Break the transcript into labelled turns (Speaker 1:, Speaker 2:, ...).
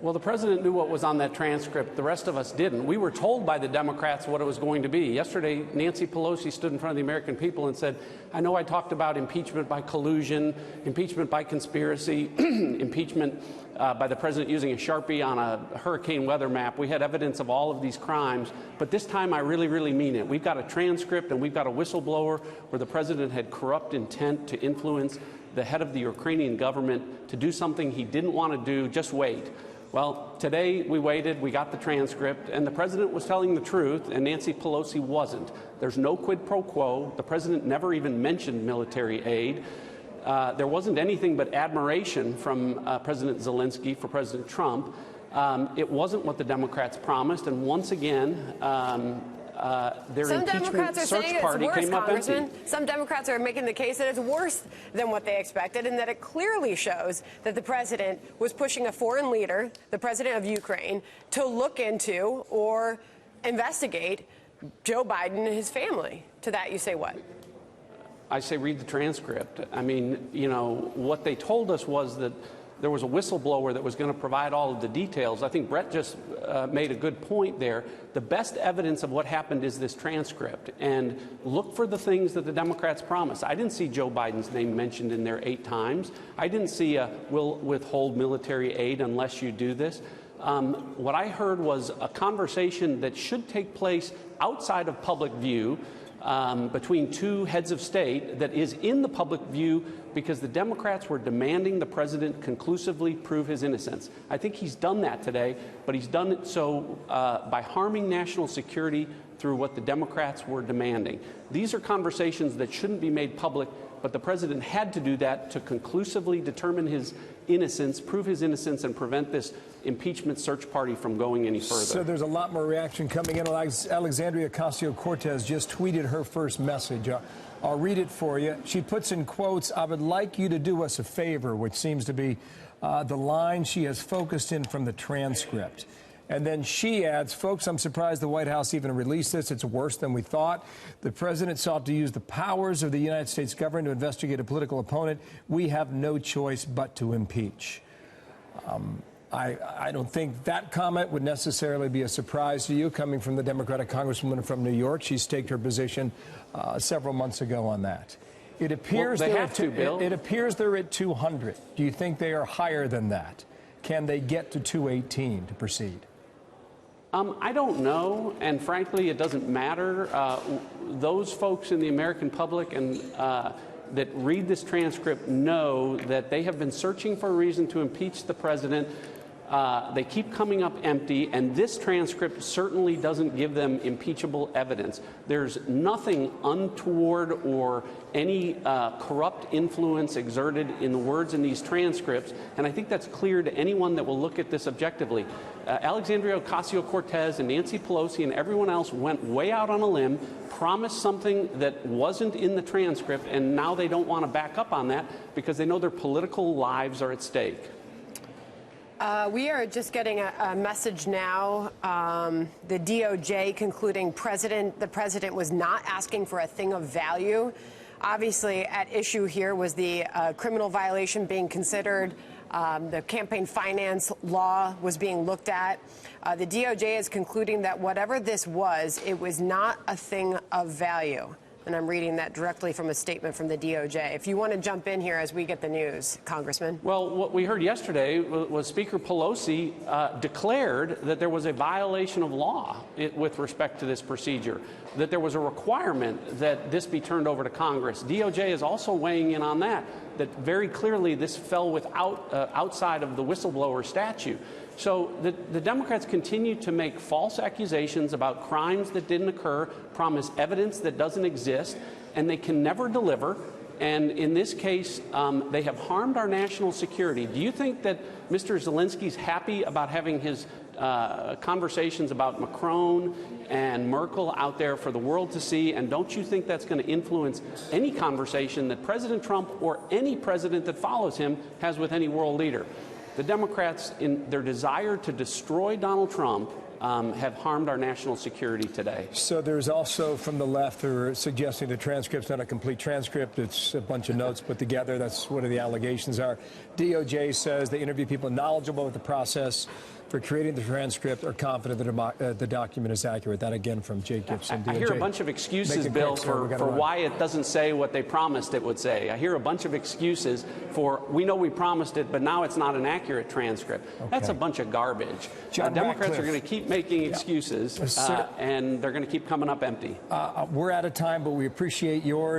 Speaker 1: Well, the president knew what was on that transcript. The rest of us didn't. We were told by the Democrats what it was going to be. Yesterday, Nancy Pelosi stood in front of the American people and said, I know I talked about impeachment by collusion, impeachment by conspiracy, impeachment by the president using a Sharpie on a hurricane weather map. We had evidence of all of these crimes, but this time I really, really mean it. We've got a transcript and we've got a whistleblower where the president had corrupt intent to influence the head of the Ukrainian government to do something he didn't want to do. Just wait. Well, today we waited, we got the transcript, and the president was telling the truth, and Nancy Pelosi wasn't. There's no quid pro quo. The president never even mentioned military aid. There wasn't anything but admiration from President Zelenskyy for President Trump. It wasn't what the Democrats promised, and once again, their impeachment search party came up empty.
Speaker 2: Some Democrats are making the case that it's worse than what they expected, and that it clearly shows that the president was pushing a foreign leader, the president of Ukraine, to look into or investigate Joe Biden and his family. To that, you say what?
Speaker 1: I say read the transcript. I mean, you know, what they told us was that there was a whistleblower that was going to provide all of the details. I think Brett just made a good point there. The best evidence of what happened is this transcript. And look for the things that the Democrats promised. I didn't see Joe Biden's name mentioned in there 8 times. I didn't see we'll withhold military aid unless you do this. What I heard was a conversation that should take place outside of public view between 2 heads of state that is in the public view because the Democrats were demanding the president conclusively prove his innocence. I think he's done that today, but he's done it so by harming national security through what the Democrats were demanding. These are conversations that shouldn't be made public, but the president had to do that to conclusively determine his innocence, prove his innocence, and prevent this impeachment search party from going any further.
Speaker 3: So there's a lot more reaction coming in. Alexandria Ocasio-Cortez just tweeted her first message. I'll read it for you. She puts in quotes, "I would like you to do us a favor," which seems to be the line she has focused in from the transcript. And then she adds, "Folks, I'm surprised the White House even released this. It's worse than we thought. The president sought to use the powers of the United States government to investigate a political opponent. We have no choice but to impeach." I don't think that comment would necessarily be a surprise to you, coming from the Democratic Congresswoman from New York. She staked her position several months ago on that. It appears
Speaker 1: well, it
Speaker 3: appears they're at 200. Do you think they are higher than that? Can they get to 218 to proceed?
Speaker 1: I don't know, and frankly, it doesn't matter. Those folks in the American public and that read this transcript know that they have been searching for a reason to impeach the president. They keep coming up empty, and this transcript certainly doesn't give them impeachable evidence. There's nothing untoward or any corrupt influence exerted in the words in these transcripts, and I think that's clear to anyone that will look at this objectively. Alexandria Ocasio-Cortez and Nancy Pelosi and everyone else went way out on a limb, promised something that wasn't in the transcript, and now they don't want to back up on that because they know their political lives are at stake.
Speaker 2: We are just getting a message now. The DOJ concluding the president was not asking for a thing of value. Obviously, at issue here was the criminal violation being considered. The campaign finance law was being looked at. The DOJ is concluding that whatever this was, it was not a thing of value. And I'm reading that directly from a statement from the DOJ. If you want to jump in here as we get the news, Congressman.
Speaker 1: Well, what we heard yesterday was Speaker Pelosi declared that there was a violation of law with respect to this procedure, that there was a requirement that this be turned over to Congress. DOJ is also weighing in on that very clearly this fell outside of the whistleblower statute. So the Democrats continue to make false accusations about crimes that didn't occur, promise evidence that doesn't exist, and they can never deliver. And in this case, they have harmed our national security. Do you think that Mr. Zelensky's happy about having his conversations about Macron and Merkel out there for the world to see? And don't you think that's going to influence any conversation that President Trump or any president that follows him has with any world leader? The Democrats, in their desire to destroy Donald Trump, have harmed our national security today.
Speaker 3: So there's also from the left who are suggesting the transcript's not a complete transcript. It's a bunch of notes put together. That's what the allegations are. DOJ says they interview people knowledgeable with the process for creating the transcript are confident that the document is accurate. That again from Jake Gibson.
Speaker 1: I hear a bunch of excuses, Bill, for why it doesn't say what they promised it would say. I hear a bunch of excuses for, we know we promised it, but now it's not an accurate transcript. Okay. That's a bunch of garbage. Democrats
Speaker 3: Ratcliffe.
Speaker 1: are going to keep making excuses, and they're going to keep coming up empty.
Speaker 3: We're out of time, but we appreciate yours.